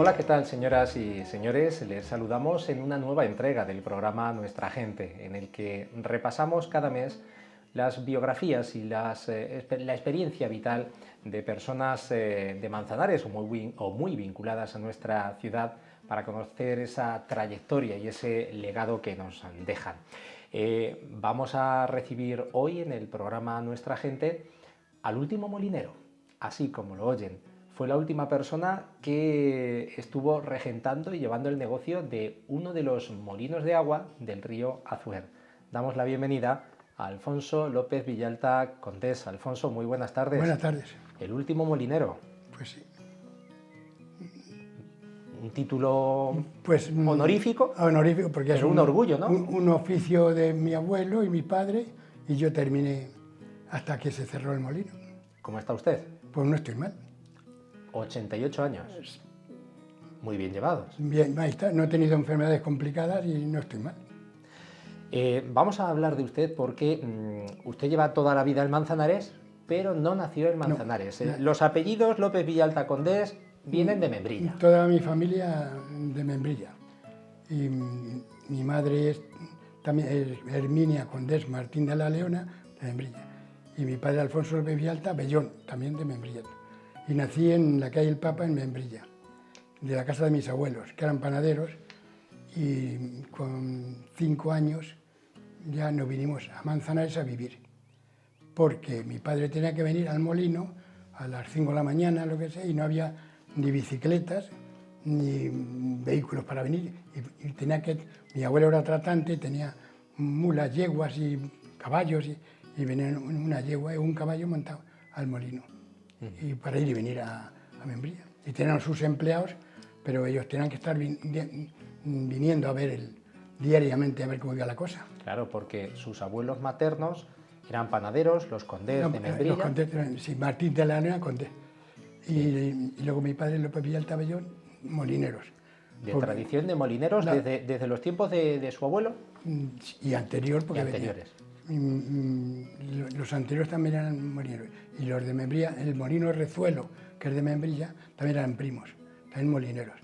Hola, ¿qué tal, señoras y señores? Les saludamos en una nueva entrega del programa Nuestra Gente, en el que repasamos cada mes las biografías y la experiencia vital de personas de Manzanares o muy vinculadas a nuestra ciudad para conocer esa trayectoria y ese legado que nos dejan. Vamos a recibir hoy en el programa Nuestra Gente al último molinero, así como lo oyen. Fue la última persona que estuvo regentando y llevando el negocio de uno de los molinos de agua del río Azuer. Damos la bienvenida a Alfonso López Villalta Condés. Alfonso, muy buenas tardes. Buenas tardes. El último molinero. Pues sí. Un título pues, honorífico. Honorífico, porque es un orgullo, ¿no? Un oficio de mi abuelo y mi padre, y yo terminé hasta que se cerró el molino. ¿Cómo está usted? Pues no estoy mal. 88 años. Muy bien llevados. Bien, ahí está. No he tenido enfermedades complicadas y no estoy mal. Vamos a hablar de usted porque usted lleva toda la vida en Manzanares, pero no nació en Manzanares. No. Los apellidos López Villalta Condés vienen de Membrilla. Toda mi familia de Membrilla. Y mi madre también es Herminia Condés Martín de la Leona, de Membrilla. Y mi padre Alfonso López Villalta Bellón, también de Membrilla. Y nací en la calle El Papa, en Membrilla, de la casa de mis abuelos, que eran panaderos, y con 5 años ya nos vinimos a Manzanares a vivir, porque mi padre tenía que venir al molino a las 5 de la mañana, lo que sea, y no había ni bicicletas, ni vehículos para venir, y tenía que, mi abuelo era tratante, tenía mulas, yeguas y caballos, y venía una yegua y un caballo montado al molino. Y para ir y venir a Membrilla. Y tenían sus empleados, pero ellos tenían que estar viniendo a ver diariamente a ver cómo iba la cosa. Claro, porque sus abuelos maternos eran panaderos, los Condés de Membrilla. Los Condés, sí, Martín de la Leona, Condés. Y luego mi padre López Villalta Bellón, molineros. De tradición de molineros desde los tiempos de su abuelo. Y anterior, porque anteriores. Los anteriores también eran molineros. Y los de Membrilla, el molino Rezuelo, que es de Membrilla, también eran primos, también molineros.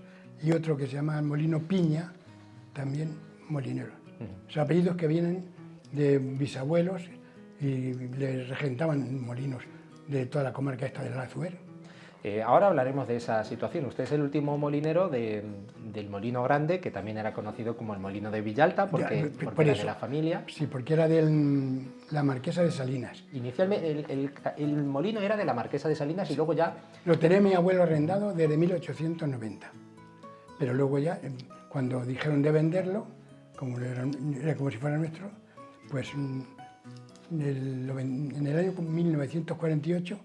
Y otro que se llama Molino Piña, también molineros. Son apellidos que vienen de bisabuelos y les regentaban molinos de toda la comarca esta del Azuer. Ahora hablaremos de esa situación. Usted es el último molinero del Molino Grande, que también era conocido como el Molino de Villalta, porque era de la familia. Sí, porque era de la Marquesa de Salinas. Inicialmente el molino era de la Marquesa de Salinas y luego ya... Lo tenía mi abuelo arrendado desde 1890. Pero luego ya, cuando dijeron de venderlo, como era como si fuera nuestro, pues en el año 1948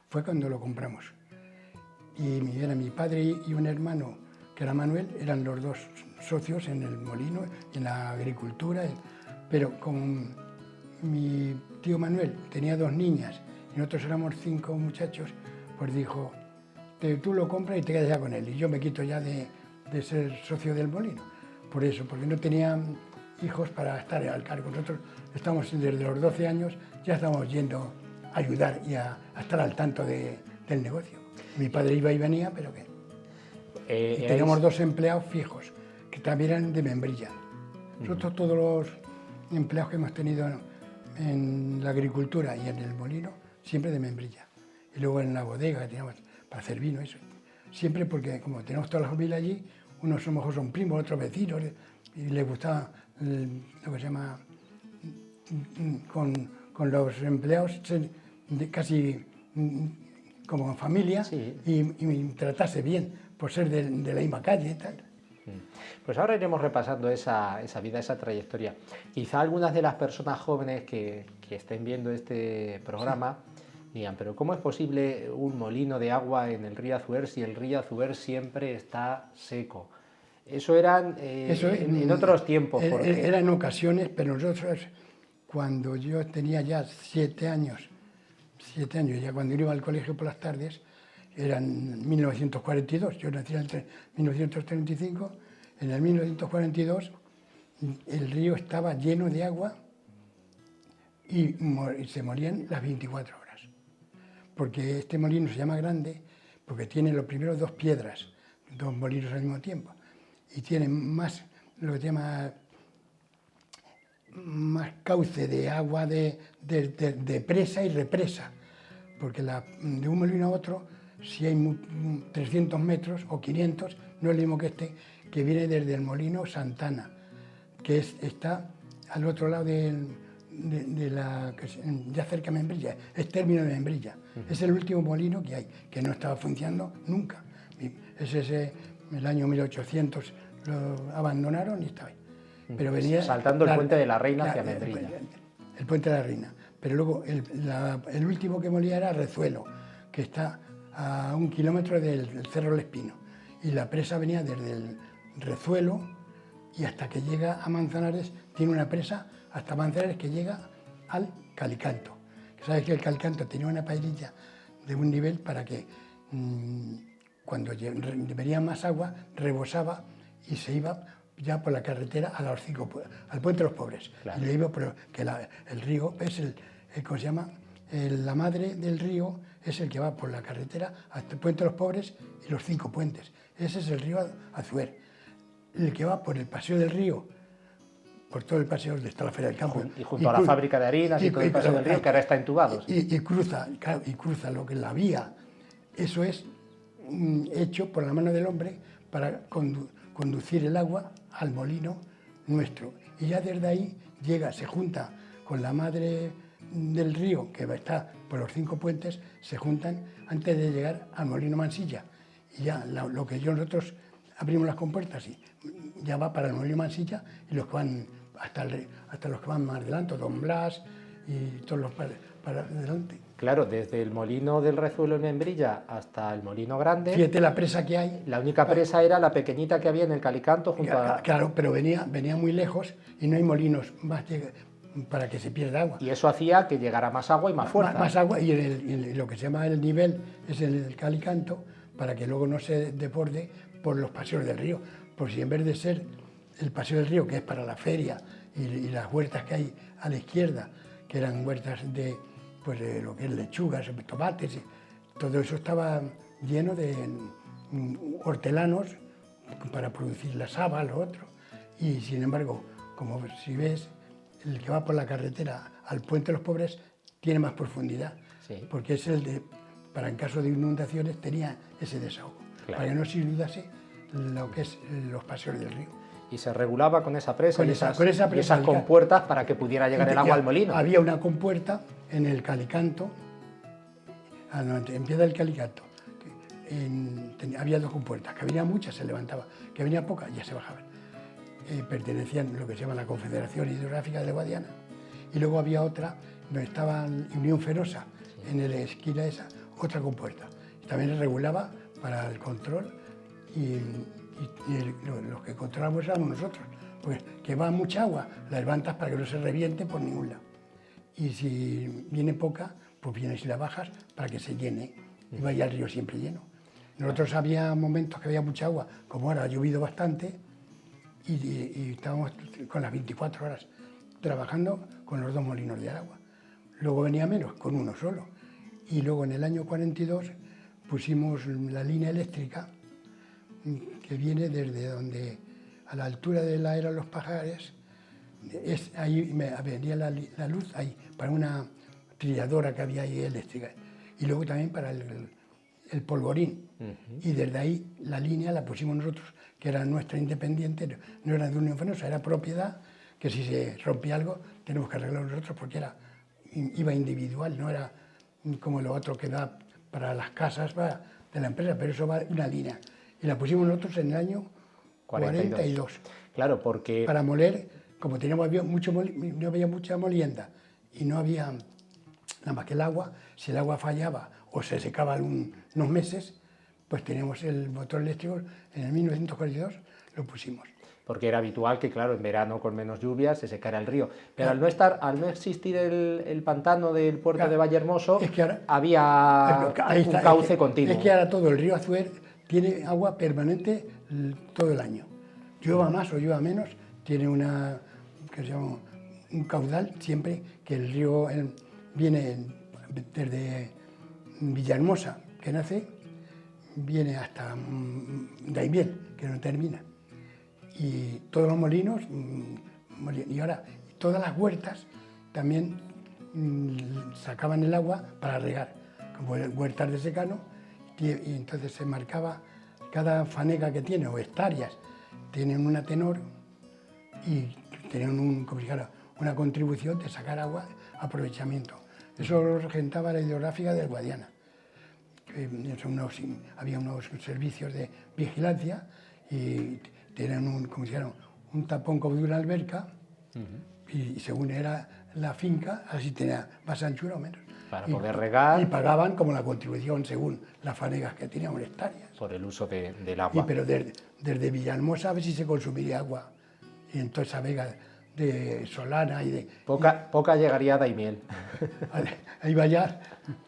fue cuando lo compramos. Y era mi padre y un hermano, que era Manuel, eran los dos socios en el molino, en la agricultura, pero como mi tío Manuel tenía 2 niñas y nosotros éramos 5 muchachos, pues dijo, tú lo compras y te quedas ya con él, y yo me quito ya de ser socio del molino. Por eso, porque no tenía hijos para estar al cargo. Nosotros estamos desde los 12 años, ya estamos yendo a ayudar y a estar al tanto del negocio. Mi padre iba y venía, pero ¿qué? Y teníamos 2 empleados fijos, que también eran de Membrilla. Nosotros todos los empleados que hemos tenido en la agricultura y en el molino, siempre de Membrilla. Y luego en la bodega que teníamos para hacer vino, eso. Siempre porque como tenemos toda la familia allí, unos a lo mejor son primos, otros vecinos, y les gustaba lo que se llama, con los empleados, casi como familia, sí. y tratarse bien por ser de la misma calle y tal. Pues ahora iremos repasando esa vida, esa trayectoria. Quizá algunas de las personas jóvenes que estén viendo este programa digan, pero ¿cómo es posible un molino de agua en el río Azuer si el río Azuer siempre está seco? Eso eran en otros tiempos. Era en ocasiones, pero nosotros, cuando yo tenía ya 7 años, ya cuando iba al colegio por las tardes, eran 1942, yo nací en 1935, en el 1942 el río estaba lleno de agua y se morían las 24 horas. Porque este molino se llama grande porque tiene los primeros 2 piedras, dos molinos al mismo tiempo, y tienen más, lo que se llama, más cauce de agua de presa y represa, porque de un molino a otro, si hay 300 metros o 500, no es lo mismo que que viene desde el molino Santana, que está al otro lado ya cerca de Membrilla, es término de Membrilla. Es el último molino que hay, que no estaba funcionando nunca. El año 1800 lo abandonaron y estaba ahí. Pero venía, saltando el puente de la Reina hacia Membrilla. El puente de la Reina. Pero luego el último que molía era Rezuelo, que está a 1 kilómetro del Cerro El Espino. Y la presa venía desde el Rezuelo y hasta que llega a Manzanares, tiene una presa hasta Manzanares que llega al Calicanto. Sabes que el Calicanto tenía una paililla de un nivel para que cuando venía más agua rebosaba y se iba ya por la carretera al Puente de los Pobres. Claro. Y le iba que el río es ¿cómo se llama? La madre del río es el que va por la carretera hasta el Puente de los Pobres y los 5 puentes. Ese es el río Azuer. El que va por el Paseo del Río, por todo el paseo donde está la Feria del Campo. Y junto a la fábrica de harinas y todo el Paseo del Río, que ahora está entubado. Y cruza lo que es la vía. Eso es hecho por la mano del hombre para conducir el agua al molino nuestro. Y ya desde ahí se junta con la madre del río, que está por los 5 puentes, se juntan antes de llegar al molino Mansilla. Y ya lo que nosotros abrimos las compuertas y ya va para el molino Mansilla, y los que van hasta los que van más adelante, Don Blas y todos los para adelante. Claro, desde el molino del Rezuelo en Membrilla hasta el molino grande. Fíjate la presa que hay. La única presa era la pequeñita que había en el Calicanto junto a... Claro, pero venía muy lejos y no hay molinos más para que se pierda agua. Y eso hacía que llegara más agua y más fuerza. Más agua, y lo que se llama el nivel es el Calicanto, para que luego no se desborde por los paseos del río. Por si en vez de ser el paseo del río, que es para la feria, y las huertas que hay a la izquierda, que eran huertas de lo que es lechugas, tomates, todo eso estaba lleno de hortelanos para producir la haba, lo otro. Y sin embargo, como si ves, el que va por la carretera al Puente de los Pobres tiene más profundidad, sí, porque es para en caso de inundaciones tenía ese desahogo, claro, para que no se inundase lo que es los paseos del río. Y se regulaba con esa presa, y esas compuertas para que pudiera llegar el agua al molino. Había una compuerta en el Calicanto, en pie del Calicanto, había 2 compuertas, que venía muchas, se levantaba, que venía poca, ya se bajaban. Pertenecían a lo que se llama la Confederación Hidrográfica de Guadiana, y luego había otra donde estaba Unión Fenosa, sí, en la esquina esa, otra compuerta. También regulaba para el control y los que controlamos éramos nosotros, porque que va mucha agua, la levantas para que no se reviente por ningún lado. Y si viene poca, pues vienes y la bajas para que se llene y vaya al río siempre lleno. Nosotros había momentos que había mucha agua, como ahora ha llovido bastante, y estábamos con las 24 horas trabajando con los 2 molinos de agua. Luego venía menos, con uno solo. Y luego en el año 42 pusimos la línea eléctrica que viene desde donde, a la altura de la era Los Pajares, ahí venía la luz ahí, para una trilladora que había ahí eléctrica, y luego también para el polvorín. Y desde ahí la línea la pusimos nosotros, que era nuestra independiente, no era de Unión Fenosa, era propiedad, que si se rompía algo tenemos que arreglarlo nosotros, porque iba individual, no era como lo otro que da para las casas de la empresa, pero eso va una línea. Y la pusimos nosotros en el año 42. Claro, porque... Para moler, como no había mucha molienda y no había nada más que el agua, si el agua fallaba o se secaba unos meses, pues teníamos el motor eléctrico, en el 1942 lo pusimos. Porque era habitual que, claro, en verano con menos lluvias se secara el río. Pero al no existir el pantano del puerto, claro, de Vallehermoso, es que ahora, había un cauce continuo. Es que ahora todo el río Azuer tiene agua permanente todo el año. Llueva más o llueva menos, tiene que se llama un caudal siempre que el río viene desde Villahermosa, que nace, viene hasta Daimiel, que no termina. Y todos los molinos, y ahora todas las huertas también sacaban el agua para regar, como huertas de secano, y entonces se marcaba cada fanega que tiene, o hectáreas, tienen una tenor y tenían como si dijera, una contribución de sacar agua, aprovechamiento. Eso lo regentaba la hidrográfica del Guadiana. Había unos servicios de vigilancia y tenían como si dijera, un tapón como de una alberca, y según era la finca, así tenía más anchura o menos. Para poder regar. Y pagaban como la contribución según las fanegas que tenían hectáreas. Por el uso del agua. Pero desde Villahermosa a ver si se consumiría agua. Y en toda esa vega de Solana y de... Poca llegaría a Daimiel. Ahí va ya,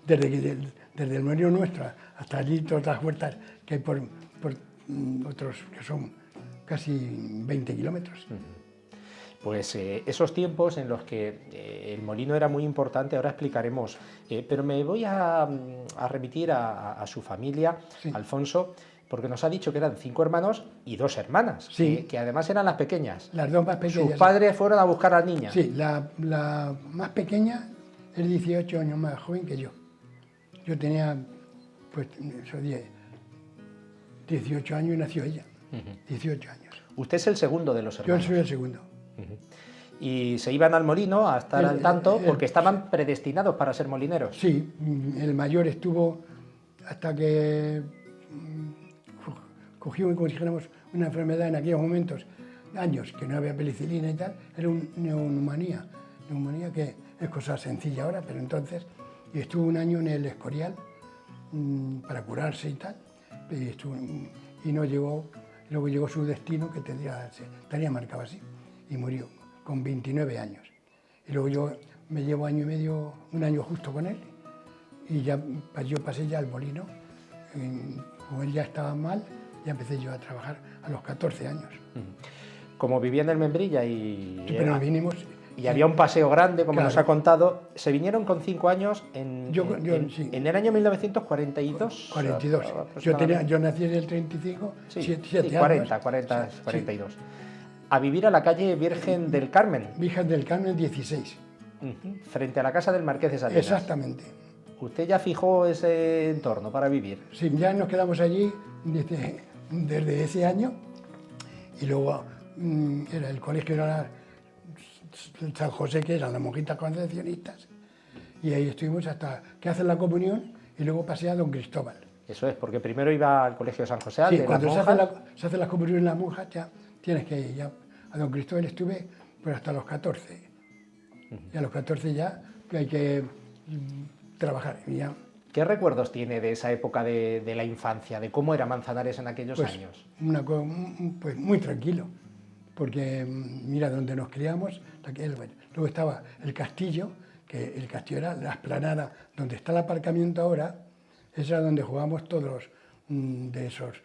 desde el molino nuestro hasta allí, todas las huertas que hay por otros que son casi 20 kilómetros. Pues esos tiempos en los que el molino era muy importante, ahora explicaremos, pero me voy a remitir a su familia, sí. Alfonso, porque nos ha dicho que eran 5 hermanos y 2 hermanas, sí. que además eran las pequeñas. Las 2 más pequeñas. Sus padres fueron a buscar a la niña. Sí, la más pequeña es 18 años más joven que yo. Yo tenía, pues, 18 años y nació ella, 18 años. Usted es el segundo de los hermanos. Yo soy el segundo. Y se iban al molino a estar al tanto porque estaban predestinados para ser molineros. Sí, el mayor estuvo hasta que cogió, como dijéramos, una enfermedad en aquellos momentos, años, que no había penicilina y tal, era una neumonía que es cosa sencilla ahora, pero entonces, y estuvo un año en el Escorial para curarse y tal, y no llegó, luego llegó su destino, que tenía marcado así, y murió con 29 años. Y luego yo me llevo año y medio, un año justo con él, y ya yo pasé ya al molino. Como él ya estaba mal, ya empecé yo a trabajar a los 14 años. Como vivía en el Membrilla sí, pero nos vinimos... Y había un paseo grande, como claro. Nos ha contado, se vinieron con 5 años en el año 1942. 42. Yo nací en el 35, sí, 7 sí, años. 42. Sí. A vivir a la calle Virgen del Carmen. Virgen del Carmen 16. Frente a la casa del Marqués de Salinas. Exactamente. ¿Usted ya fijó ese entorno para vivir? Sí, ya nos quedamos allí desde ese año, y luego era el colegio era San José, que eran las monjitas concepcionistas, y ahí estuvimos hasta que hacen la comunión, y luego pasé a Don Cristóbal. Eso es, porque primero iba al colegio de San José. Sí, cuando se hace la comunión en las monjas, ya tienes que ir. Ya, a Don Cristóbal estuve pues, hasta los 14, y a los 14 ya hay que trabajar. Y ya. ¿Qué recuerdos tiene de esa época de la infancia, de cómo era Manzanares en aquellos años? Pues muy tranquilo, porque mira, donde nos criamos, luego estaba el castillo, que el castillo era la explanada, donde está el aparcamiento ahora, esa era donde jugamos todos de esos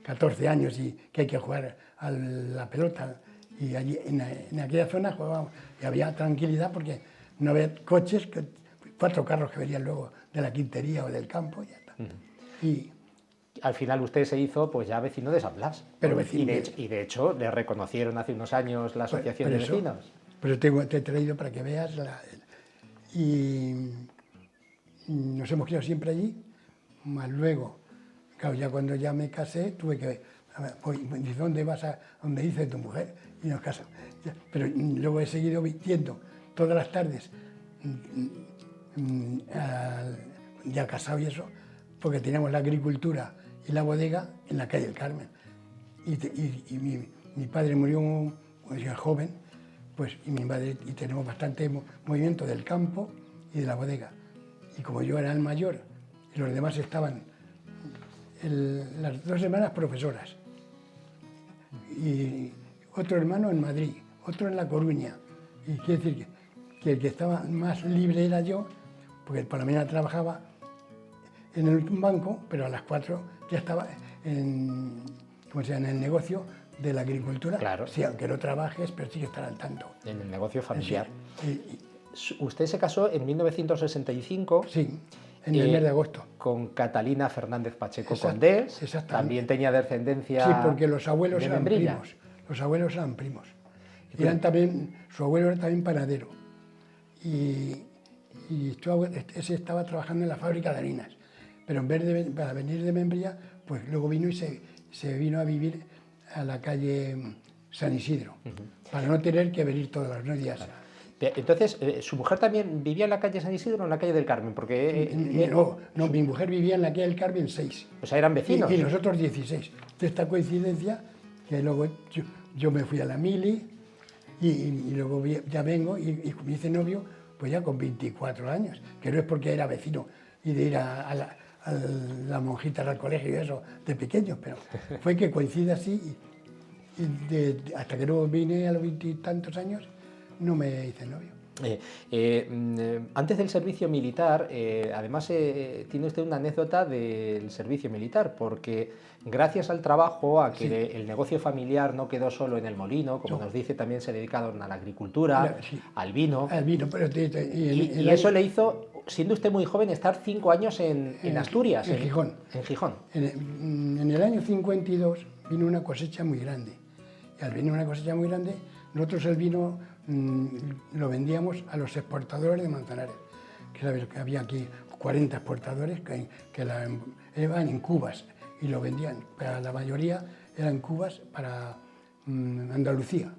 14 años y que hay que jugar a la pelota, y allí en aquella zona jugábamos, y había tranquilidad porque no había coches, 4 carros que venían luego de la quintería o del campo, y ya está. Y al final usted se hizo pues ya vecino de San Blas. Pero vecino. Y de hecho le reconocieron hace unos años la Asociación de Vecinos. Pero te he traído para que veas. Y nos hemos quedado siempre allí, más luego, claro, ya cuando ya me casé, tuve que... Dice, ¿dónde vas a donde dice tu mujer? Y nos casamos. Pero luego he seguido vistiendo todas las tardes, ya casado y eso, porque teníamos la agricultura y la bodega en la calle del Carmen. Y mi padre murió joven, pues, y mi madre, y tenemos bastante movimiento del campo y de la bodega. Y como yo era el mayor y los demás estaban, las 2 hermanas profesoras, y otro hermano en Madrid, otro en La Coruña. Y quiere decir que el que estaba más libre era yo, porque por la mañana trabajaba en el banco, pero a las 4 ya estaba en el negocio de la agricultura. Claro. Sí, aunque no trabajes, pero sí que estar al tanto. En el negocio familiar. Sí. Usted se casó en 1965. Sí, en el mes de agosto. Con Catalina Fernández Pacheco Exacto, Condés. exactamente. También tenía descendencia. Sí, porque los abuelos de eran Membrilla. primos. Los abuelos eran primos. Y eran también, su abuelo era también panadero. Y ese estaba trabajando en la fábrica de harinas. Pero en vez de para venir de Membrilla, pues luego vino y se vino a vivir a la calle San Isidro, para no tener que venir todos los días. Entonces, ¿su mujer también vivía en la calle San Isidro o en la calle del Carmen? Porque, no, mi mujer vivía en la calle del Carmen 6. O sea, eran vecinos. Y nosotros 16. De esta coincidencia, que luego yo me fui a la mili y luego ya vengo y me hice novio, pues ya con 24 años, que no es porque era vecino y de ir a la monjita al colegio y eso de pequeños, pero fue que coincide así y hasta que no vine a los 20 y tantos años no me hice novio. Antes del servicio militar, además tiene usted una anécdota del servicio militar, porque gracias al trabajo, a que el negocio familiar no quedó solo en el molino, como nos dice, también se dedicaron a la agricultura, al vino. Al vino, pero y eso le hizo, siendo usted muy joven, estar 5 años en Asturias. En Gijón. En Gijón. En el año 52 vino una cosecha muy grande. Y al venir una cosecha muy grande, nosotros el vino lo vendíamos a los exportadores de Manzanares, que sabes que había aquí 40 exportadores que iban en cubas y lo vendían, pero la mayoría eran cubas para Andalucía,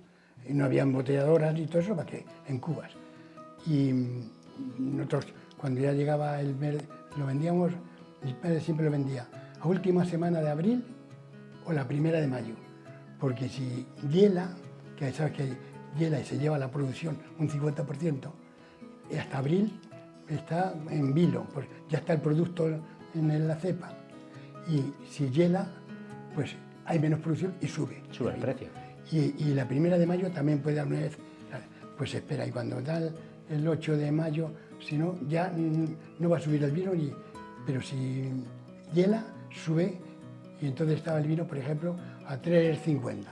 y no había embotelladoras ni todo eso, más que en cubas. Y nosotros, cuando ya llegaba el mes, lo vendíamos, mi padre siempre lo vendía a última semana de abril o la primera de mayo, porque si hiela, que sabes que hiela y se lleva la producción un 50%, y hasta abril está en vilo, pues ya está el producto en la cepa. Y si hiela, pues hay menos producción y sube. Sube el precio. Y la primera de mayo también puede dar una vez, pues espera, y cuando da el 8 de mayo, si no, ya no va a subir el vino, pero si hiela, sube, y entonces estaba el vino, por ejemplo, a 3,50.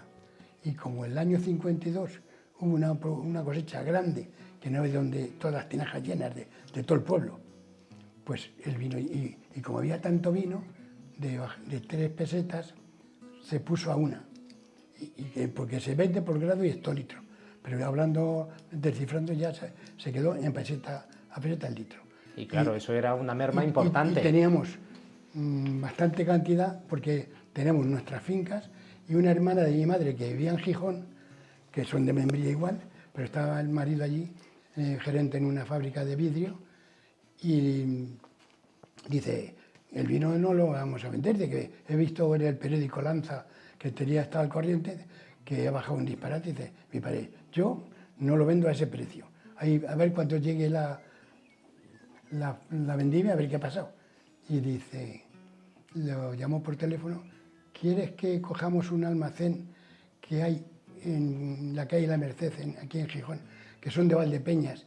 Y como el año 52 hubo una cosecha grande, que no es donde todas las tinajas llenas de todo el pueblo, pues el vino, y como había tanto vino, de 3 pesetas se puso a 1, porque se vende por grado y hectolitro, pero hablando, descifrando ya se quedó en peseta, a peseta el litro. Y claro, eso era una merma importante. Y teníamos bastante cantidad, porque tenemos nuestras fincas, y una hermana de mi madre que vivía en Gijón, que son de Membrilla igual, pero estaba el marido allí, gerente en una fábrica de vidrio, y dice, el vino no lo vamos a vender, de que he visto en el periódico Lanza, que tenía estado al corriente, que ha bajado un disparate, dice, mi padre, yo no lo vendo a ese precio, ahí, a ver cuánto llegue la vendimia, a ver qué ha pasado. Y dice, lo llamó por teléfono, ¿quieres que cojamos un almacén que hay en la calle La Merced, aquí en Gijón, que son de Valdepeñas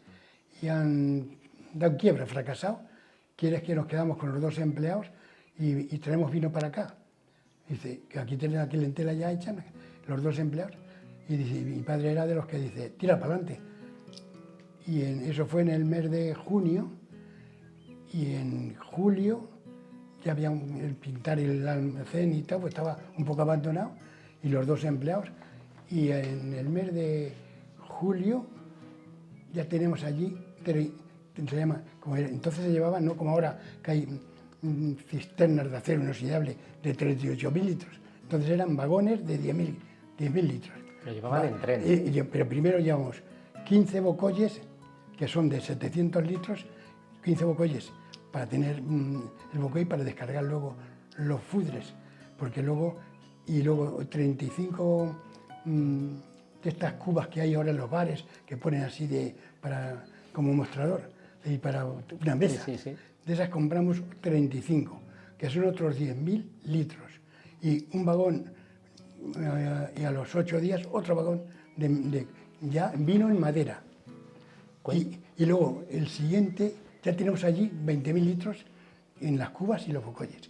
y han dado quiebra, fracasado? ¿Quieres que nos quedamos con los 2 empleados y traemos vino para acá? Dice, que aquí tienen la clientela ya hecha, los 2 empleados. Y dice, mi padre era de los que dice, tira para adelante. Y eso fue en el mes de junio, y en julio ya había el pintar el almacén y tal, pues estaba un poco abandonado, y los 2 empleados. Y en el mes de julio ya tenemos allí, se llama, entonces se llevaban, no como ahora, que hay cisternas de acero inoxidable de 38.000 litros. Entonces eran vagones de 10.000 litros. Lo llevaban en tren. Pero primero llevamos 15 bocolles, que son de 700 litros, 15 bocolles para tener el bocoy para descargar luego los fudres, porque luego 35 de estas cubas que hay ahora en los bares, que ponen así como mostrador, y para una mesa. Sí. De esas compramos 35, que son otros 10.000 litros. Y un vagón, y a los 8 días otro vagón de ya vino en madera. Y luego el siguiente, ya tenemos allí 20.000 litros en las cubas y los bocolles.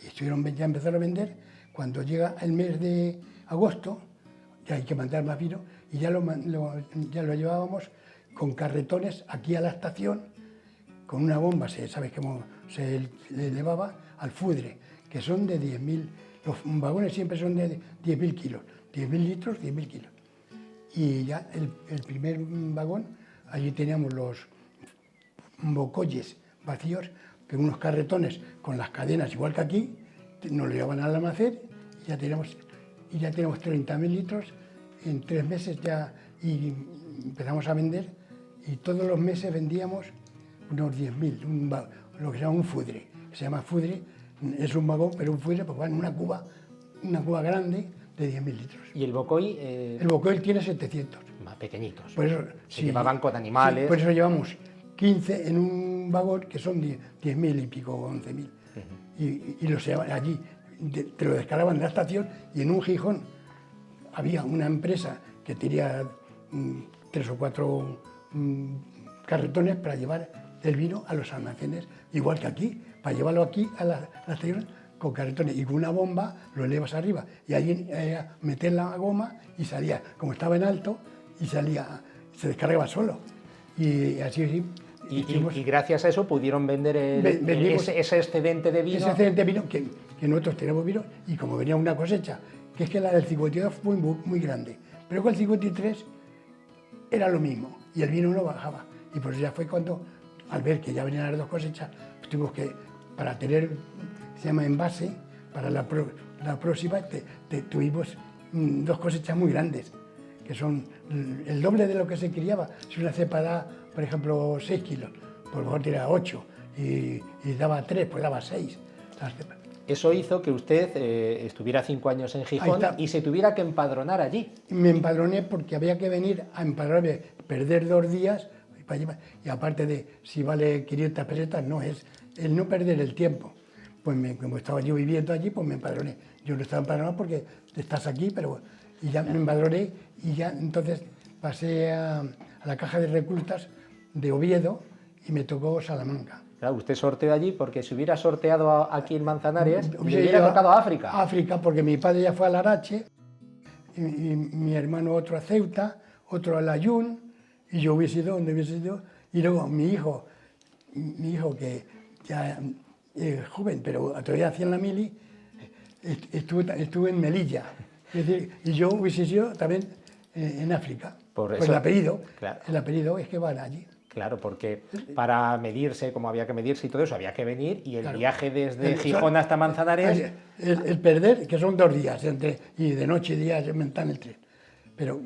Y ya empezaron a vender. Cuando llega el mes de agosto, ya hay que mandar más vino, y ya lo llevábamos con carretones aquí a la estación, con una bomba, ¿sabes cómo se le elevaba? Al Fudre, que son de 10.000, los vagones siempre son de 10.000 kilos, 10.000 litros, 10.000 kilos. Y ya el primer vagón, allí teníamos los bocoyes vacíos, que unos carretones con las cadenas, igual que aquí, nos lo llevaban al almacén y ya tenemos 30.000 litros en 3 meses ya, y empezamos a vender, y todos los meses vendíamos unos 10.000, lo que se llama un Fudre. Se llama Fudre, es un vagón, pero un Fudre pues va en una cuba grande de 10.000 litros. ¿Y el Bocoy? El Bocoy tiene 700. Más pequeñitos. Por eso, se llevaban con animales. Sí, por eso llevamos 15 en un vagón, que son 10.000 y pico, 11.000. Y los llevaban allí, te lo descargaban de la estación, y en un Gijón había una empresa que tenía 3 o 4 carretones para llevar el vino a los almacenes, igual que aquí, para llevarlo aquí a la estación con carretones, y con una bomba lo elevas arriba, y allí meter la goma y salía, como estaba en alto, y salía, se descargaba solo. Y así. Y gracias a eso pudieron vender ese excedente de vino. Ese excedente de vino, que nosotros tenemos vino, y como venía una cosecha, que es que la del 52 fue muy grande, pero con el 53 era lo mismo, y el vino no bajaba. Y por eso ya fue cuando, al ver que ya venían las 2 cosechas, pues tuvimos que, para tener, se llama envase, para la próxima tuvimos 2 cosechas muy grandes, que son el doble de lo que se criaba. Si una cepa da, por ejemplo, 6 kilos, pues a lo mejor tiraba 8, y daba 3, pues daba 6 las cepas. Eso hizo que usted estuviera 5 años en Gijón y se tuviera que empadronar allí. Me empadroné porque había que venir a empadronarme, perder 2 días, y aparte de si vale 500 pesetas, no, es el no perder el tiempo. Pues como estaba yo viviendo allí, pues me empadroné. Yo no estaba empadronado porque estás aquí, pero y ya me empadroné, y ya entonces pasé a la caja de reclutas de Oviedo y me tocó Salamanca. Claro, usted sorteó allí porque si hubiera sorteado aquí en Manzanares, le hubiera tocado África. África, porque mi padre ya fue a Larache, y mi hermano otro a Ceuta, otro a Layún, y yo hubiese ido donde hubiese ido. Y luego mi hijo que ya es joven, pero todavía hacía en la mili, estuvo en Melilla. Es decir, y yo hubiese ido también en África. Por eso, pues el apellido, claro. El apellido es que van allí. Claro, porque para medirse, como había que medirse y todo eso, había que venir, y el Claro. viaje desde Gijón hasta Manzanares... El perder, que son 2 días, y de noche y día está en el tren. Pero,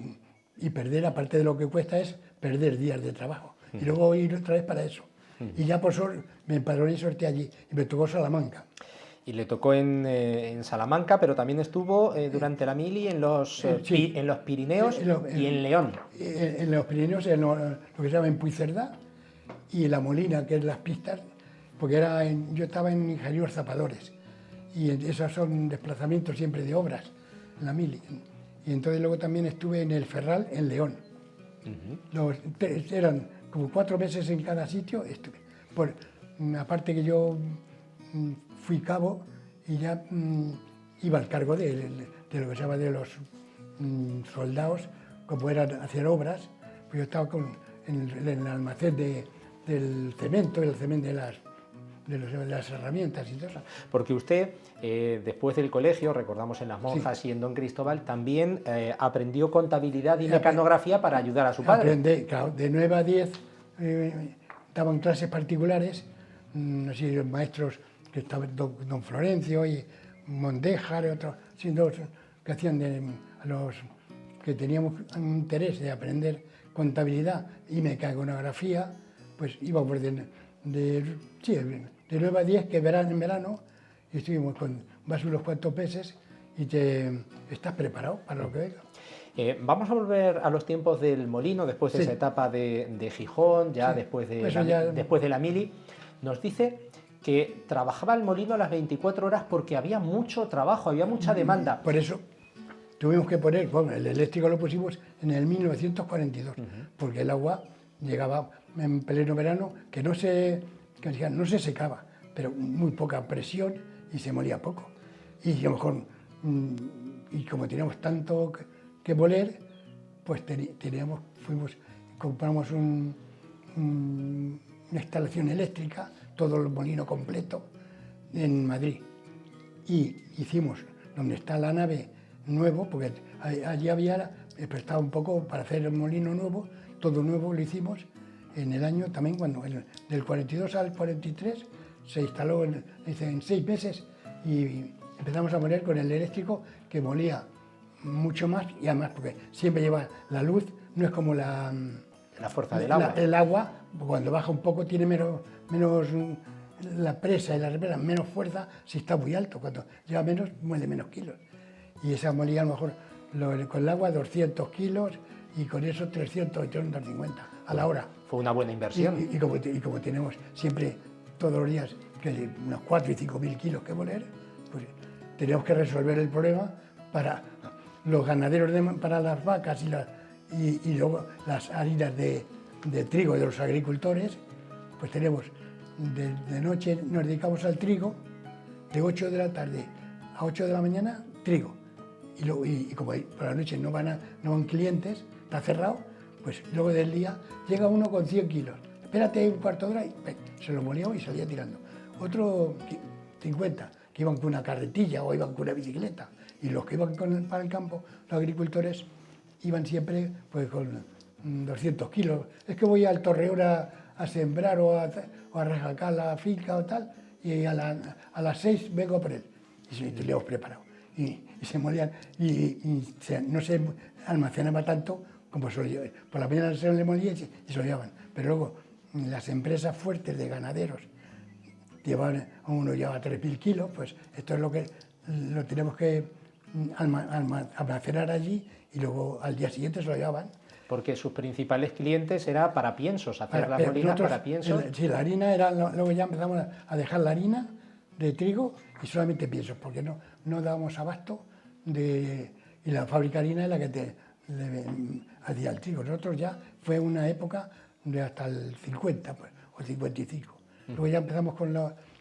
y perder, aparte de lo que cuesta, es perder días de trabajo. Y luego ir otra vez para eso. Y ya por suerte me empadroné y sorteé allí, y me tocó Salamanca. Y le tocó en Salamanca, pero también estuvo durante la mili en los Pirineos y en León. En los Pirineos, en lo que se llama en Puigcerdá, y La Molina, que es las pistas, porque yo estaba en ingenieros zapadores, y esos son desplazamientos siempre de obras, en la mili. Y entonces luego también estuve en el Ferral, en León. Eran como 4 meses en cada sitio, estuve. Aparte que yo fui cabo, y ya iba al cargo de lo que se llama de los soldados, como eran hacer obras, pues yo estaba en el almacén del cemento, el cemento de las herramientas y todo eso. Porque usted, después del colegio, recordamos en Las Monjas y en Don Cristóbal, también aprendió contabilidad y mecanografía para ayudar a su padre. Aprendí, claro, de 9 a 10 daban clases particulares, así maestros que estaban don Florencio y Mondéjar y otros, que hacían a los que teníamos un interés de aprender contabilidad y mecanografía, pues íbamos de 9 a 10, que en verano, y estuvimos vas unos cuantos meses y estás preparado para lo que venga. Vamos a volver a los tiempos del molino, después de esa etapa de Gijón, ya después de la mili. Nos dice que trabajaba el molino a las 24 horas porque había mucho trabajo, había mucha demanda. Por eso tuvimos que poner, el eléctrico lo pusimos en el 1942, porque el agua llegaba en pleno verano, que no se secaba, pero muy poca presión y se molía poco. Y a lo mejor, y como teníamos tanto que moler, pues fuimos compramos una instalación eléctrica, todo el molino completo en Madrid. Y hicimos donde está la nave nuevo, porque allí había prestado un poco para hacer el molino nuevo, todo nuevo lo hicimos en el año también, cuando del 42 al 43 se instaló en 6 meses y empezamos a moler con el eléctrico, que molía mucho más, y además porque siempre lleva la luz, no es como la fuerza del agua. El agua, cuando baja un poco, tiene menos la presa y la represa, menos fuerza si está muy alto. Cuando lleva menos, muele menos kilos. Y esa molía a lo mejor con el agua 200 kilos y con eso 300 o 350 a la hora. Fue una buena inversión. Y como tenemos siempre todos los días que unos 4 y 5 mil kilos que moler, pues tenemos que resolver el problema para los ganaderos, para las vacas y luego las harinas de trigo de los agricultores. Pues tenemos de noche, nos dedicamos al trigo, de 8 de la tarde a 8 de la mañana, trigo. Y como por la noche no van clientes, está cerrado, pues luego del día llega uno con 100 kilos. Espérate un cuarto de hora y se lo molía y salía tirando. Otro 50, que iban con una carretilla o iban con una bicicleta. Y los que iban para el campo, los agricultores, iban siempre pues, con 200 kilos. Es que voy al Torreón a sembrar o a rejacar la finca o tal, y a las 6 vengo por él. Y lo hemos preparado. Y se molían, no se almacenaba tanto como se lo llevaban. Por la mañana se le molía y se lo llevaban. Pero luego las empresas fuertes de ganaderos uno llevaba 3.000 kilos, pues esto es lo que lo tenemos que almacenar allí y luego al día siguiente se lo llevaban. Porque sus principales clientes era para piensos, hacer las molinas para piensos. Sí, la harina era, luego ya empezamos a dejar la harina de trigo y solamente piensos, porque no dábamos abasto y la fábrica de harina es la que hacía el trigo. Nosotros ya fue una época de hasta el 50 pues, o 55. Luego ya empezamos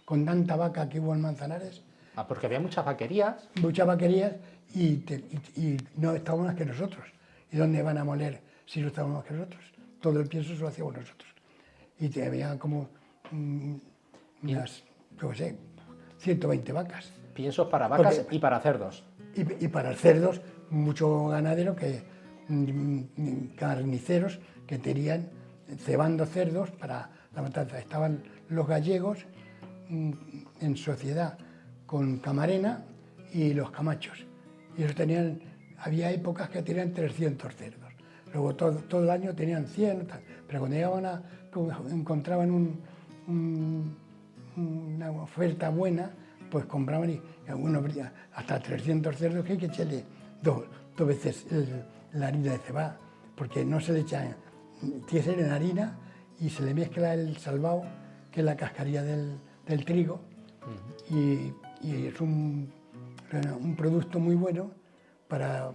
con tanta vaca que hubo en Manzanares. Porque había muchas vaquerías. Muchas vaquerías y no estaban más que nosotros. ¿Y dónde van a moler si no estaban más que nosotros? Todo el pienso se lo hacíamos nosotros. Y había como unas, no sé, 120 vacas. Piensos para vacas y para cerdos. Y para cerdos, muchos ganaderos, carniceros que tenían cebando cerdos para la matanza. Estaban los gallegos en sociedad con Camarena y los camachos. Y ellos había épocas que tenían 300 cerdos. Luego todo el año tenían 100, pero cuando llegaban encontraban una oferta buena, pues compraban y algunos hasta 300 cerdos, que hay que echarle dos veces la harina de cebada, porque no se le echa, tiene que ser en harina y se le mezcla el salvado, que es la cascarilla del trigo, y es un producto muy bueno para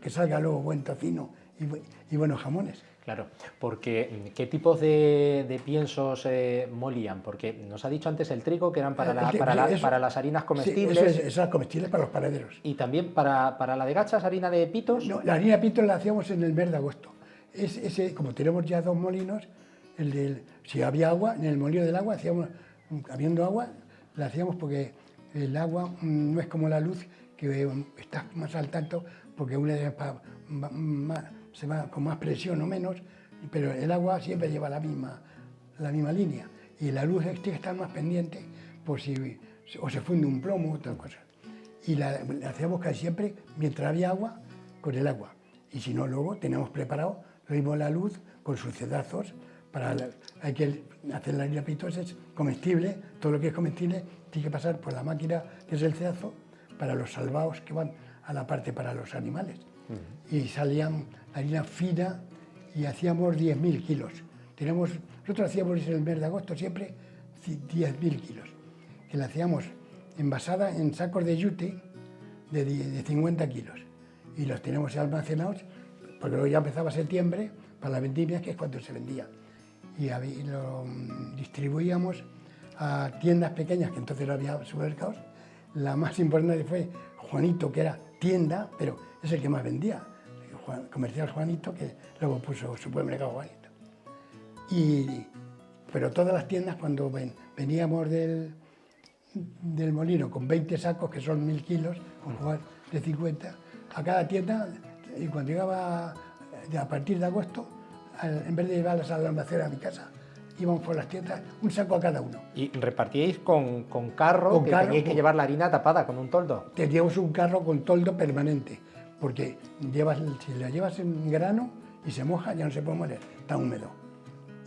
que salga luego buen tocino y buenos jamones. Claro, porque ¿qué tipos de piensos molían? Porque nos ha dicho antes el trigo, que eran para las harinas comestibles. Sí, eso es comestible para los panaderos. ¿Y también para la de gachas, harina de pitos? No, la harina de pitos la hacíamos en el mes de agosto. Como tenemos ya 2 molinos, si había agua, en el molino del agua, habiendo agua, la hacíamos porque el agua no es como la luz, que está más al tanto, porque una se va con más presión o menos, pero el agua siempre lleva la misma línea. Y la luz tiene que estar más pendiente por si o se funde un plomo o tal cosa. Y la hacíamos casi siempre mientras había agua, con el agua. Y si no, luego tenemos preparado lo mismo la luz con sus cedazos. Hay que hacer la harina pitos, es comestible, todo lo que es comestible tiene que pasar por la máquina que es el cedazo para los salvados que van a la parte para los animales. Y salían harina fina y hacíamos 10.000 kilos. Nosotros hacíamos en el mes de agosto siempre 10.000 kilos, que la hacíamos envasada en sacos de yute de 50 kilos. Y los tenemos almacenados, porque luego ya empezaba septiembre para la vendimia, que es cuando se vendía. Y lo distribuíamos a tiendas pequeñas, que entonces no había supermercados. La más importante fue Juanito, que era tienda, pero es el que más vendía. Comercial Juanito, que luego puso supermercado Juanito. Pero todas las tiendas, cuando veníamos del molino con 20 sacos, que son 1000 kilos, o de 50, a cada tienda, y cuando llegaba a partir de agosto, en vez de llevarlas al almacén a mi casa, íbamos por las tiendas, un saco a cada uno. ¿Y repartíais con carro, que teníais que llevar la harina tapada con un toldo? Teníamos un carro con toldo permanente, porque si la llevas en grano y se moja, ya no se puede moler, está húmedo.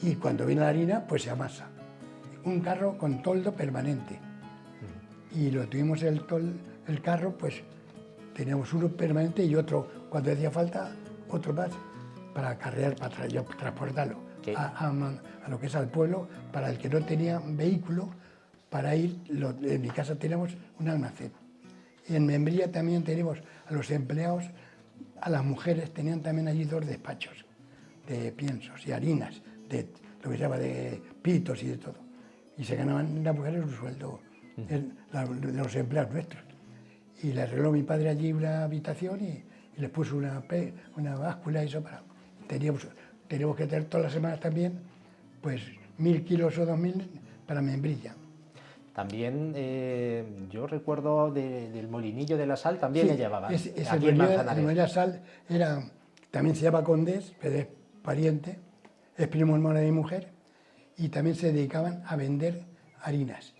Y cuando viene la harina, pues se amasa. Un carro con toldo permanente. Y lo tuvimos el carro, pues teníamos uno permanente y otro, cuando hacía falta, otro más, para acarrear, para transportarlo a lo que es al pueblo, para el que no tenía vehículo, para ir. En mi casa teníamos un almacén. Y en Membrilla también tenemos a los empleados, a las mujeres, tenían también allí 2 despachos de piensos y harinas, de lo que se llama de pitos y de todo. Y se ganaban las mujeres un sueldo de los empleados nuestros. Y le arregló mi padre allí una habitación y les puso una báscula y eso para... Teníamos que tener todas las semanas también, pues 1000 kilos o 2000 para Membrilla. También yo recuerdo del molinillo de la sal, también le llevaban. Ese molinillo de la sal también se llama Condés, pero es pariente, es primo hermano de mi mujer, y también se dedicaban a vender harinas.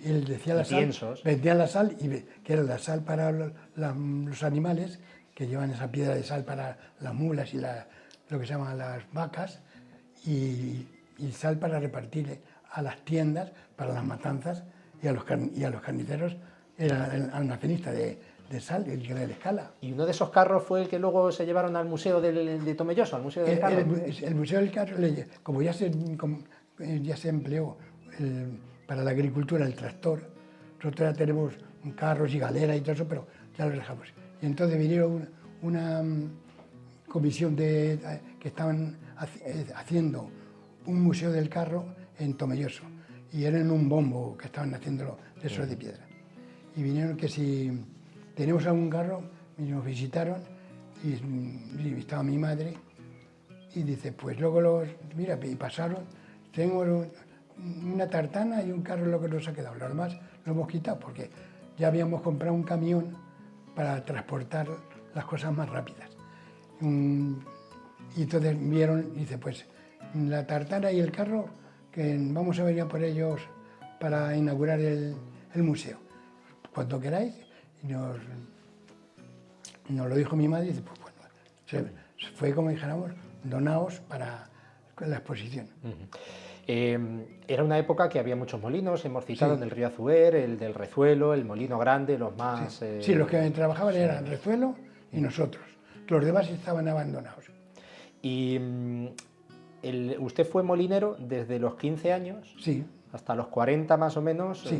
Y él decía la sal, vendían la sal, que era la sal para los animales, que llevan esa piedra de sal para las mulas y lo que se llaman las vacas, y sal para repartir a las tiendas, para las matanzas, y a los carniceros era el almacenista de sal, el que de Escala. ¿Y uno de esos carros fue el que luego se llevaron al museo de Tomelloso, al museo del carro? El museo del carro, como ya se empleó para la agricultura el tractor, nosotros ya tenemos carros y galeras y todo eso, pero ya lo dejamos. Y entonces vinieron una comisión que estaban haciendo un museo del carro en Tomelloso, y era en un bombo que estaban haciéndolo de esos de piedra. Y vinieron que si teníamos algún carro, y nos visitaron, y estaba mi madre, y dice, pues luego mira, y pasaron, tengo una tartana y un carro lo que nos ha quedado, lo demás lo hemos quitado porque ya habíamos comprado un camión para transportar las cosas más rápidas. Y entonces vieron, y dice, pues la tartana y el carro, que vamos a venir a por ellos para inaugurar el museo. Cuando queráis, y nos lo dijo mi madre, y dice, pues bueno, fue como dijéramos, donaos para la exposición. Era una época que había muchos molinos, hemos citado en el río Azuer, el del Rezuelo, el Molino Grande, los más... Sí, los que trabajaban eran Rezuelo y nosotros. Los demás estaban abandonados. Y usted fue molinero desde los 15 años hasta los 40 más o menos,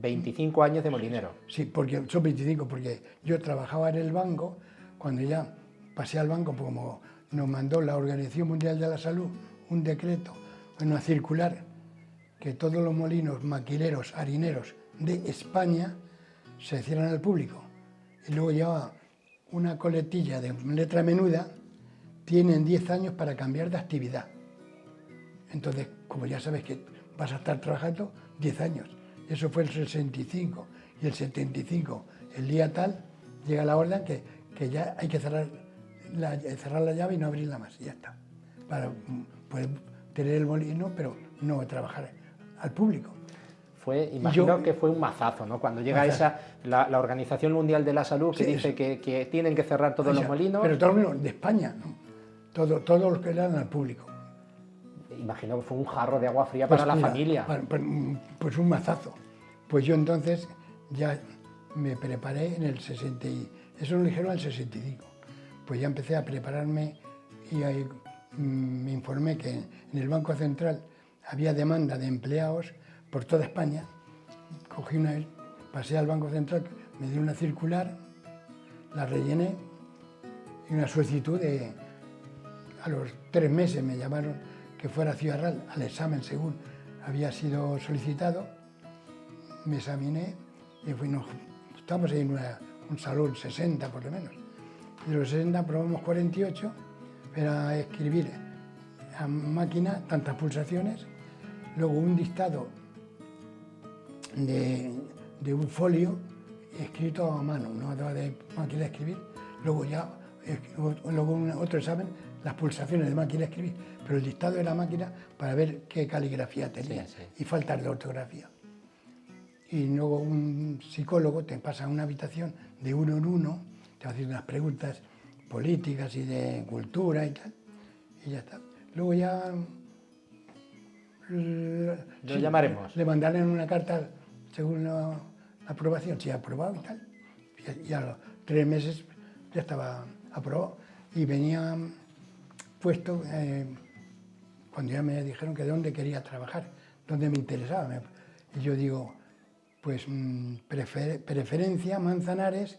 25 años de molinero. Sí, porque son 25, porque yo trabajaba en el banco, cuando ya pasé al banco, como nos mandó la Organización Mundial de la Salud un decreto, una circular, que todos los molinos maquileros, harineros de España se cierran al público. Y luego llevaba una coletilla de letra menuda, tienen 10 años para cambiar de actividad. Entonces, como ya sabes que vas a estar trabajando 10 años. Eso fue el 65. Y el 75, el día tal, llega la orden que ya hay que cerrar la llave y no abrirla más. Y ya está. Para poder tener el molino, pero no trabajar al público. Imagino que fue un mazazo, ¿no? Cuando llega la Organización Mundial de la Salud que dice que tienen que cerrar todos los molinos. Pero todos los molinos de España, ¿no? Todos los que le dan al público. Imagino que fue un jarro de agua fría para la familia. Pues un mazazo. Pues yo entonces ya me preparé en el 60, eso nos lo dijeron en el 65. Pues ya empecé a prepararme y ahí me informé que en el Banco Central había demanda de empleados por toda España. Pasé al Banco Central, me dio una circular, la rellené y una solicitud a los 3 meses me llamaron que fuera a Ciudad Real al examen según había sido solicitado. Me examiné y estamos en un salón 60 por lo menos. Y de los 60 aprobamos 48, era escribir a máquina tantas pulsaciones, luego un dictado de un folio escrito a mano, no de máquina de escribir, luego otro examen, las pulsaciones de máquina de escribir, pero el dictado de la máquina para ver qué caligrafía tenía y faltas de ortografía. Y luego un psicólogo te pasa a una habitación de uno en uno, te va haciendo unas preguntas políticas y de cultura y tal, y ya está. Luego ya lo llamaremos. Le mandarán una carta según la aprobación, si ha aprobado y tal. Y a los 3 meses ya estaba aprobado. Y venía puesto, cuando ya me dijeron que dónde quería trabajar, dónde me interesaba. Y yo digo, pues preferencia Manzanares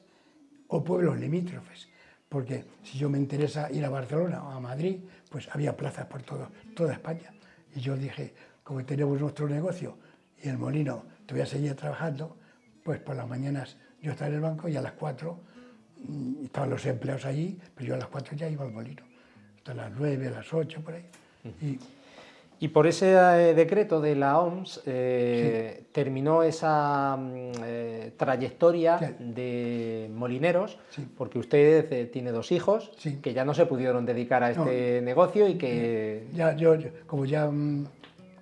o pueblos limítrofes. Porque si yo me interesa ir a Barcelona o a Madrid, pues había plazas por toda España. Y yo dije, como tenemos nuestro negocio y el molino todavía seguía trabajando, pues por las mañanas yo estaba en el banco y a las 4 estaban los empleados allí, pero yo a las 4 ya iba al molino. Hasta las 9, a las 8, por ahí. Y por ese decreto de la OMS terminó esa trayectoria de molineros, porque usted tiene 2 hijos que ya no se pudieron dedicar a este negocio y que...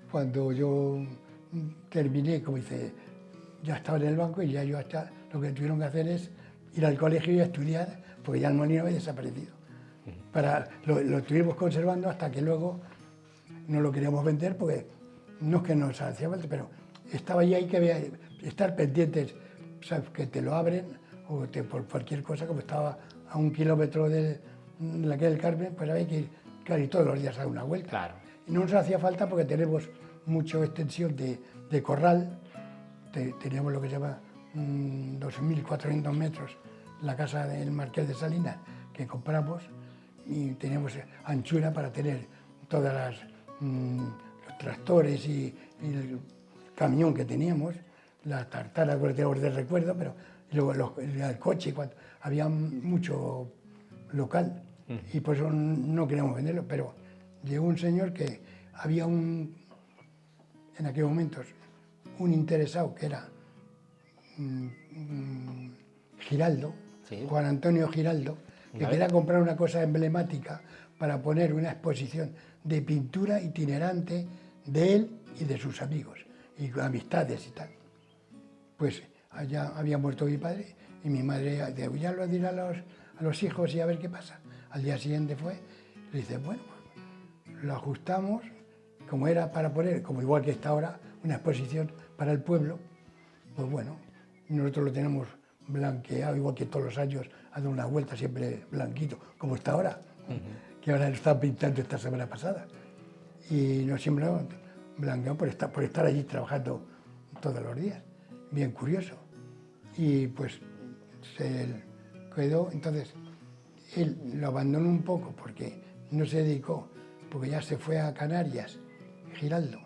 Cuando yo terminé, como dice, ya estaba en el banco y ya yo hasta lo que tuvieron que hacer es ir al colegio y estudiar, porque ya el molino había desaparecido. Lo estuvimos conservando hasta que luego no lo queríamos vender, porque no es que nos hacía falta, pero estaba ahí, hay que estar pendientes, ¿sabes? Que te lo abren o por cualquier cosa, como estaba a 1 kilómetro de la calle del Carmen, pues había que ir casi todos los días a dar una vuelta. Claro. Y no nos hacía falta porque tenemos mucha extensión de corral, teníamos lo que se llama 2.400 metros, la casa del Marqués de Salinas que compramos, y teníamos anchura para tener todas los tractores y el camión que teníamos, la tartana que teníamos de recuerdo, pero luego el coche, había mucho local y por eso no queríamos venderlo, pero llegó un señor que había en aquellos momentos un interesado que era Giraldo, Juan Antonio Giraldo, que quería comprar una cosa emblemática para poner una exposición de pintura itinerante de él y de sus amigos y amistades y tal. Pues allá había muerto mi padre y mi madre dijo, ya lo dirá a los hijos y a ver qué pasa. Al día siguiente fue, le dice, bueno, pues, lo ajustamos, como era para poner, como igual que está ahora, una exposición para el pueblo, pues bueno, nosotros lo tenemos blanqueado, igual que todos los años, ha dado una vuelta siempre blanquito, como está ahora, que ahora lo están pintando esta semana pasada. Y nos siempre blanqueado por estar allí trabajando todos los días, bien curioso. Y pues se quedó, entonces él lo abandonó un poco porque no se dedicó, porque ya se fue a Canarias, Giraldo,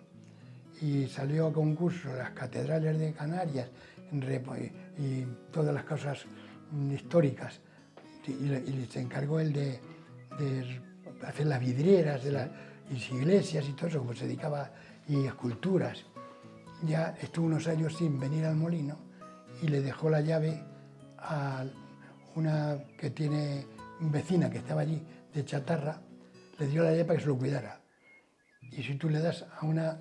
y salió a concurso las catedrales de Canarias y todas las cosas históricas, y se encargó él de hacer las vidrieras de las iglesias y todo eso, como se dedicaba, y esculturas. Ya estuvo unos años sin venir al molino y le dejó la llave a una que tiene vecina que estaba allí de chatarra, le dio la llave para que se lo cuidara. Y si tú le das a una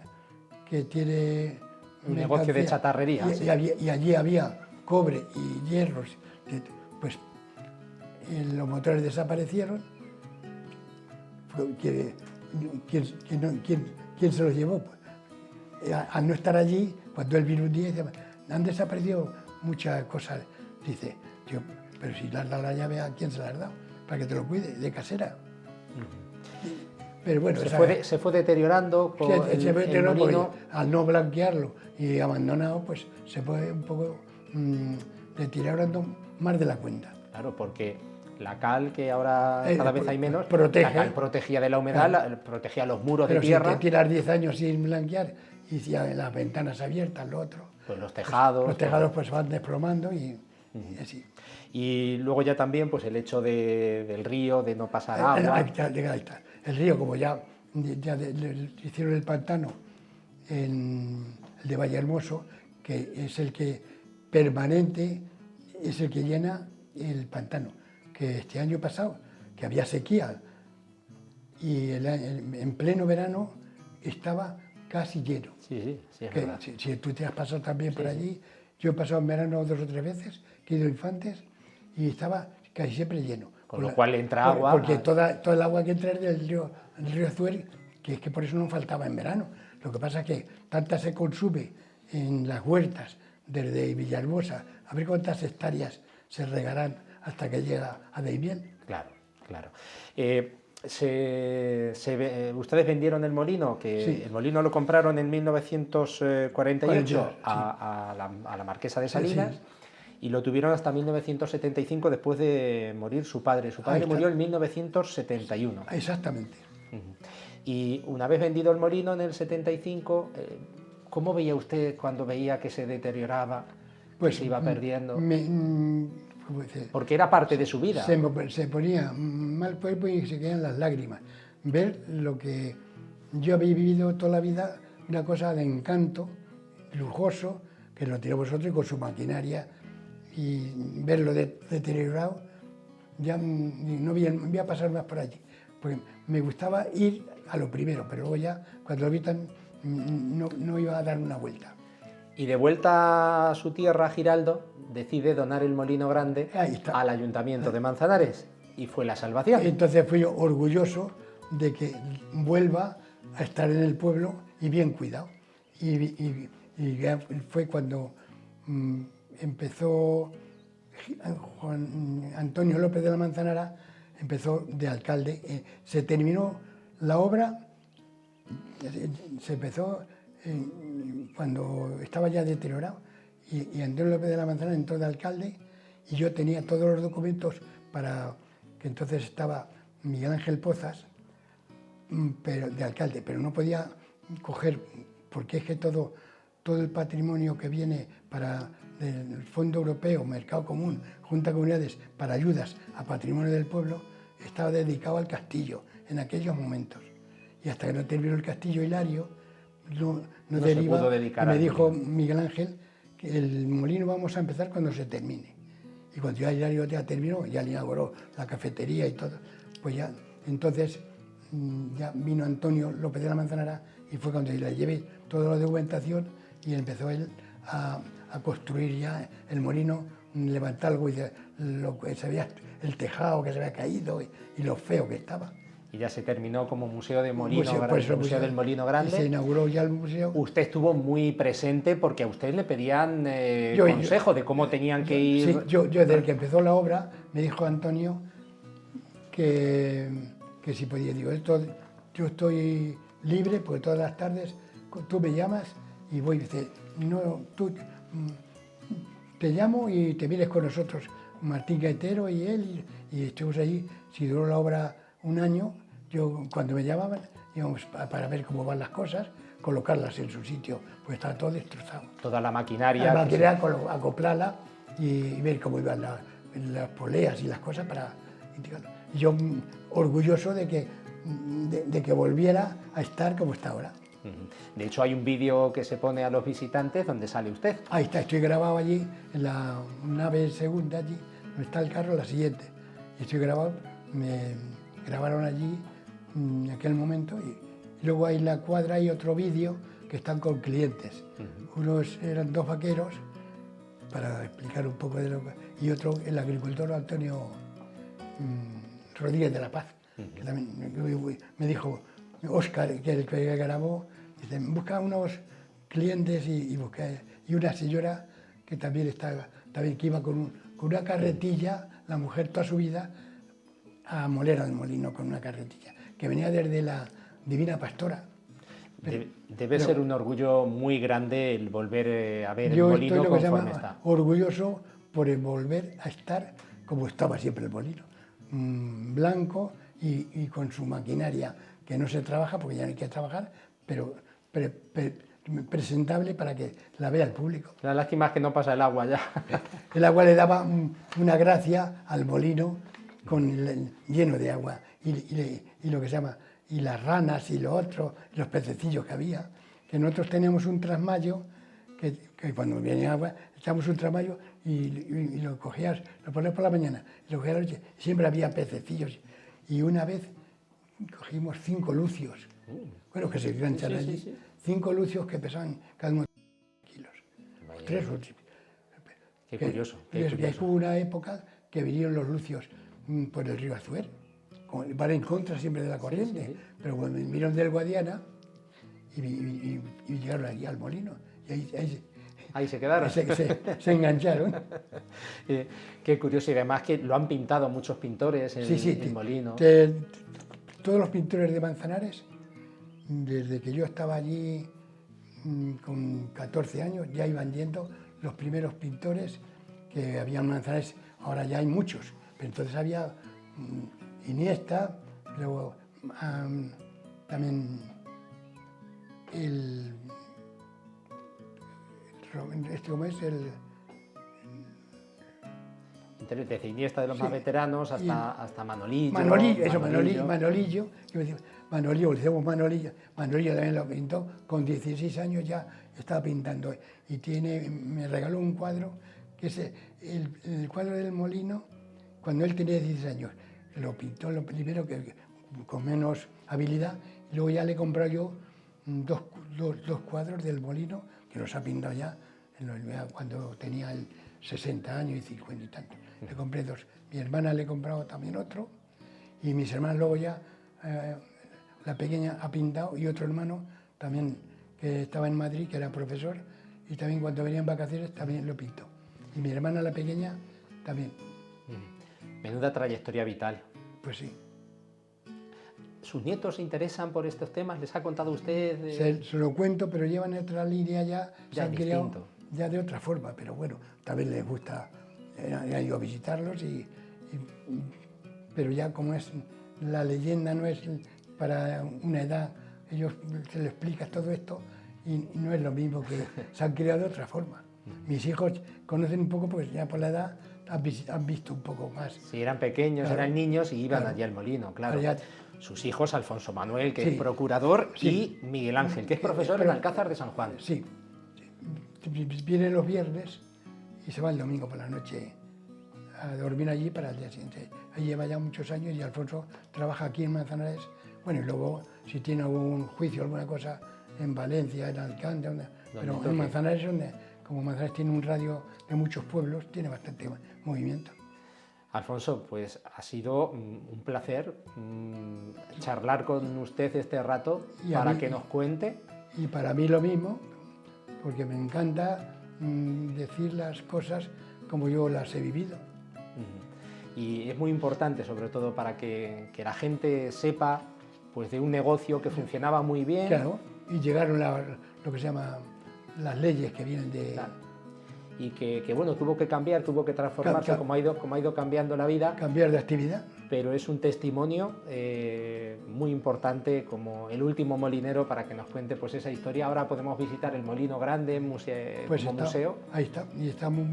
que tiene un negocio de chatarrería, y allí había cobre y hierros, pues los motores desaparecieron. ¿Quién se los llevó? Al no estar allí, cuando él vino un día, dice, han desaparecido muchas cosas. Dice, pero si le has dado la llave, ¿a quién se la has dado? Para que te lo cuide, de casera. Pero bueno, se fue deteriorando con el molino. Al no blanquearlo y abandonado, pues se fue un poco deteriorando más de la cuenta. Claro, porque la cal, que ahora cada vez hay menos, protege, la cal protegía de la humedad, claro, protegía los muros pero de tierra. Si te tiras 10 años sin blanquear y si las ventanas abiertas, lo otro. Pues los tejados. Los tejados pues van desplomando y así. Y luego ya también pues el hecho del río, de no pasar agua. Ahí está. El río, como ya hicieron el pantano en el de Vallehermoso, que es el que permanente, es el que llena el pantano. Que este año pasado, que había sequía, y en pleno verano estaba casi lleno. Sí, es Que, verdad. si tú te has pasado también por Sí, allí, yo he pasado en verano 2 o 3 veces, que he ido a Infantes, y estaba casi siempre lleno. Con lo cual entra agua. Porque todo el agua que entra es del río Azuero, que es que por eso no faltaba en verano. Lo que pasa es que tanta se consume en las huertas desde Villahermosa, a ver cuántas hectáreas se regarán hasta que llega a Daimiel. Claro, claro. Ustedes vendieron el molino, que Sí. el molino lo compraron en 1948 48, a la marquesa de Sí, Salinas, sí. y lo tuvieron hasta 1975 después de morir su padre. Su padre Ahí está. murió en 1971. Exactamente. Y una vez vendido el molino en el 75, ¿cómo veía usted cuando veía que se deterioraba, que se iba perdiendo? ¿Cómo dice? Porque era parte de su vida. Se ponía mal cuerpo y se quedan las lágrimas. Ver lo que yo había vivido toda la vida, una cosa de encanto, lujoso, que lo tiró vosotros y con su maquinaria, y verlo deteriorado, ya no voy a pasar más por allí. Porque me gustaba ir a lo primero, pero luego ya, cuando lo vi no iba a dar una vuelta. Y de vuelta a su tierra, Giraldo decide donar el molino grande al Ayuntamiento de Manzanares, y fue la salvación. Entonces fui orgulloso de que vuelva a estar en el pueblo y bien cuidado. Y fue cuando empezó Juan Antonio López de la Manzanara, empezó de alcalde. Se terminó la obra, se empezó cuando estaba ya deteriorado, y Antonio López de la Manzanara entró de alcalde, y yo tenía todos los documentos para que entonces estaba Miguel Ángel Pozas, pero de alcalde, pero no podía coger, porque es que todo el patrimonio que viene para el Fondo Europeo, Mercado Común, Junta de Comunidades, para ayudas a patrimonio del pueblo, estaba dedicado al castillo en aquellos momentos. Y hasta que no terminó el castillo Hilario, no deriva, se pudo dedicar. y me dijo Miguel Ángel que el molino vamos a empezar cuando se termine. Y cuando ya Hilario ya terminó, ya le inauguró la cafetería y todo, pues ya, entonces ya vino Antonio López de la Manzanara, y fue cuando le llevé toda la documentación, y empezó él a construir ya el molino, levantar algo, y lo que se veía, el tejado que se había caído y lo feo que estaba. Y ya se terminó como Museo de Molino Grande, pues, Museo del Molino Grande. Y se inauguró ya el museo. Usted estuvo muy presente porque a usted le pedían consejo de cómo tenían que ir. Sí, yo desde que empezó la obra me dijo Antonio que si podía. Digo, yo estoy libre porque todas las tardes tú me llamas y voy. Dice, no, tú te llamo y te vienes con nosotros, Martín Gaitero y él, y estuvimos allí. Si duró la obra un año, yo cuando me llamaban íbamos para ver cómo van las cosas, colocarlas en su sitio, pues estaba todo destrozado. Toda la maquinaria. La maquinaria, acoplarla y ver cómo iban las poleas y las cosas para indicarlo. Y yo orgulloso de que volviera a estar como está ahora. De hecho, hay un vídeo que se pone a los visitantes donde sale usted. Ahí está, estoy grabado allí, en la nave segunda, allí, donde está el carro, la siguiente. Y estoy grabado, me grabaron allí en aquel momento, y luego ahí en la cuadra hay otro vídeo que están con clientes. Unos eran 2 vaqueros, para explicar un poco de lo que... Y otro, el agricultor Antonio Rodríguez de la Paz, que también me dijo, Óscar, que el que grabó, dice, busca unos clientes y busqué. Y una señora que también que iba con una carretilla, la mujer toda su vida, a Molera del Molino con una carretilla, que venía desde la Divina Pastora. Debe ser un orgullo muy grande el volver a ver el molino conforme está. Orgulloso por el volver a estar como estaba siempre el molino, blanco y con su maquinaria, que no se trabaja porque ya no hay que trabajar, pero presentable para que la vea el público. La lástima es que no pasa el agua ya. El agua le daba una gracia al molino lleno de agua y lo que se llama, y las ranas y lo otro, los pececillos que había, que nosotros teníamos un trasmayo, que cuando venía agua, echábamos un trasmayo y lo cogías, lo ponías por la mañana, y lo cogías a la noche, y siempre había pececillos. Y una vez cogimos 5 lucios, bueno, que se enganchan allí, 5 lucios que pesaban cada uno 3 kilos. Vaya. 3 o 3. Qué curioso. Que hubo una época que vinieron los lucios por el río Azuero, van en contra siempre de la corriente, pero cuando vinieron del Guadiana y llegaron aquí al molino, y ahí se quedaron. Se engancharon. Qué curioso, y además que lo han pintado muchos pintores en el molino. Todos los pintores de Manzanares, desde que yo estaba allí con 14 años, ya iban yendo los primeros pintores que había en Manzanares. Ahora ya hay muchos, pero entonces había Iniesta, luego también ¿cómo es? Desde Iniesta de los más veteranos hasta Manolillo. Manolillo, le decimos Manolillo. Manolillo también lo pintó, con 16 años ya estaba pintando. Y me regaló un cuadro, que es el cuadro del molino, cuando él tenía 16 años. Lo pintó lo primero, con menos habilidad, y luego ya le compré yo dos cuadros del molino, que los ha pintado ya cuando tenía 60 años y 50 y tanto. Le compré 2. Mi hermana le he comprado también otro, y mis hermanas luego ya, la pequeña ha pintado, y otro hermano también que estaba en Madrid, que era profesor, y también cuando venían vacaciones también lo pintó. Y mi hermana, la pequeña, también. Menuda trayectoria vital. Pues sí. ¿Sus nietos se interesan por estos temas? ¿Les ha contado usted? Se lo cuento, pero llevan otra línea ya, se han criado distinto. Ya de otra forma, pero bueno, también les gusta, he ido a visitarlos, pero ya como es, la leyenda no es para una edad, ellos se les explica todo esto y no es lo mismo, que se han criado de otra forma. Mis hijos conocen un poco, pues ya por la edad han visto un poco más. Si eran pequeños, claro, eran niños y iban allí al molino, claro. Sus hijos, Alfonso Manuel, que es procurador, y Miguel Ángel, que es profesor en Alcázar de San Juan. Sí, vienen los viernes y se va el domingo por la noche a dormir allí para el día siguiente. Ahí lleva ya muchos años y Alfonso trabaja aquí en Manzanares. Bueno, y luego si tiene algún juicio, alguna cosa en Valencia, en Alicante, pero en Manzanares, como Manzanares tiene un radio de muchos pueblos, tiene bastante movimiento. Alfonso, pues ha sido un placer charlar con usted este rato para que nos cuente. Y para mí lo mismo, porque me encanta decir las cosas como yo las he vivido. Y es muy importante, sobre todo, para que la gente sepa pues, de un negocio que funcionaba muy bien. Claro, y llegaron lo que se llama las leyes que vienen de... Claro. Y que bueno, tuvo que cambiar, tuvo que transformarse, como ha ido cambiando la vida. Cambiar de actividad. Pero es un testimonio muy importante como el último molinero para que nos cuente pues, esa historia. Ahora podemos visitar el Molino Grande como museo. Ahí está, y estamos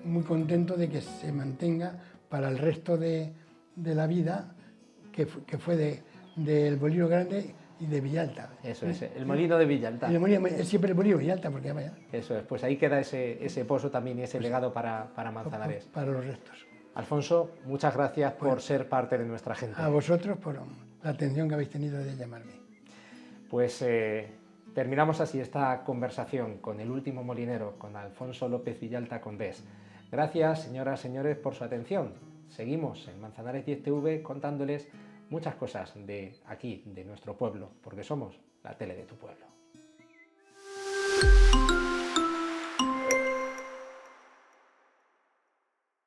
muy contentos de que se mantenga para el resto de la vida, que fue del Molino Grande y de Villalta. Eso es, el molino de Villalta. Es siempre el molino de Villalta, porque vaya. Eso es, pues ahí queda ese pozo también y ese legado para Manzanares. Para los restos. Alfonso, muchas gracias por ser parte de nuestra gente. A vosotros por la atención que habéis tenido de llamarme. Pues terminamos así esta conversación con el último molinero, con Alfonso López Villalta Condés. Gracias, señoras y señores, por su atención. Seguimos en Manzanares 10 TV contándoles muchas cosas de aquí, de nuestro pueblo, porque somos la tele de tu pueblo.